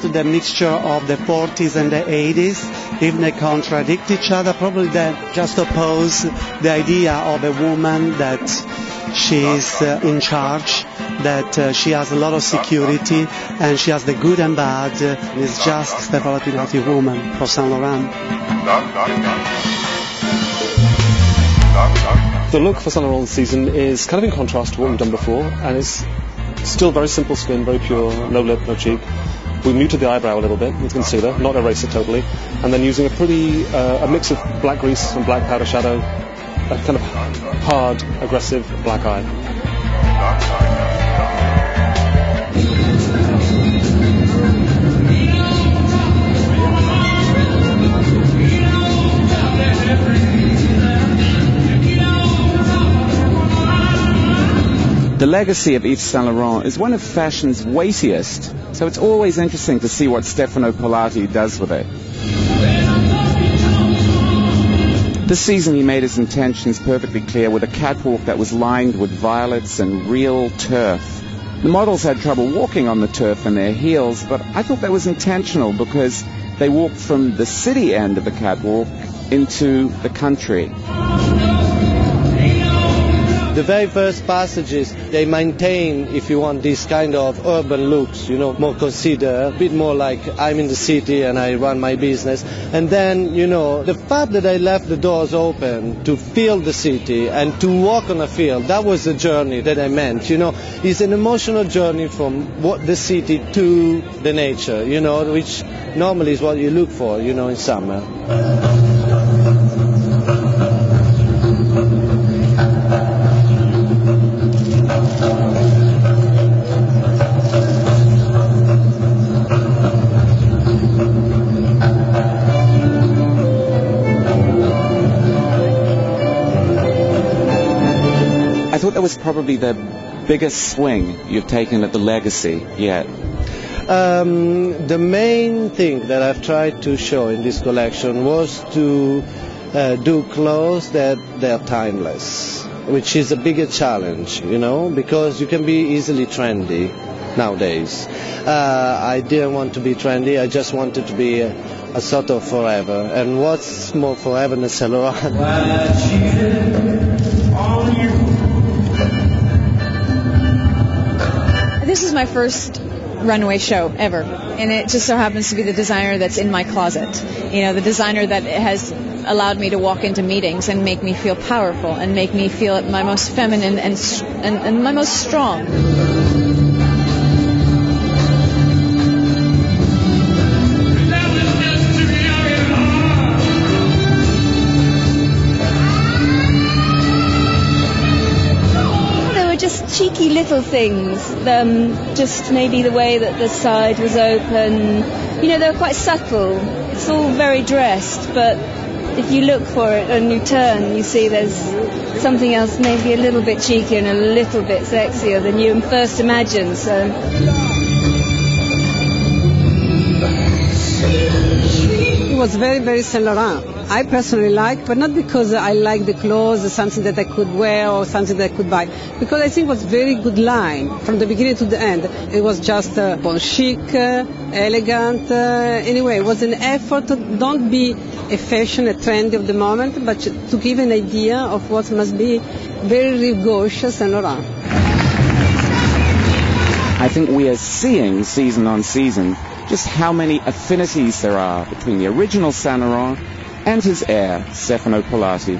the mixture of the 40s and the 80s, even they contradict each other. Probably they just oppose the idea of a woman that she's in charge, that she has a lot of security, and she has the good and bad. It's just Stefano Pilati woman for Saint Laurent. The look for Saint Laurent this season is kind of in contrast to what we've done before, and it's still very simple skin, very pure, no lip, no cheek. We muted the eyebrow a little bit with concealer, not erase it totally, and then using a mix of black grease and black powder shadow, a kind of hard, aggressive black eye. The legacy of Yves Saint Laurent is one of fashion's weightiest, so it's always interesting to see what Stefano Pilati does with it. This season he made his intentions perfectly clear with a catwalk that was lined with violets and real turf. The models had trouble walking on the turf in their heels, but I thought that was intentional because they walked from the city end of the catwalk into the country. The very first passages, they maintain, if you want, this kind of urban looks, more considered, a bit more like I'm in the city and I run my business. And then, the fact that I left the doors open to feel the city and to walk on a field, that was the journey that I meant, It's an emotional journey from the city to the nature, which normally is what you look for, in summer. I thought that was probably the biggest swing you've taken at the legacy yet. The main thing that I've tried to show in this collection was to do clothes that they're timeless, which is a bigger challenge, because you can be easily trendy nowadays. I didn't want to be trendy, I just wanted to be a sort of forever. And what's more forever than Saint Laurent? This is my first runway show ever, and it just so happens to be the designer that's in my closet. The designer that has allowed me to walk into meetings and make me feel powerful and make me feel my most feminine and my most strong. Cheeky little things, just maybe the way that the side was open, they were quite subtle. It's all very dressed, but if you look for it and you turn, you see there's something else maybe a little bit cheeky and a little bit sexier than you first imagined. So. It was very, very Saint Laurent. I personally like, but not because I like the clothes, something that I could wear or something that I could buy, because I think it was very good line from the beginning to the end. It was just bon chic, elegant. Anyway, it was an effort to don't be a fashion, a trendy of the moment, but to give an idea of what must be very gauche Saint Laurent. I think we are seeing season on season just how many affinities there are between the original Saint Laurent and his heir, Stefano Pilati.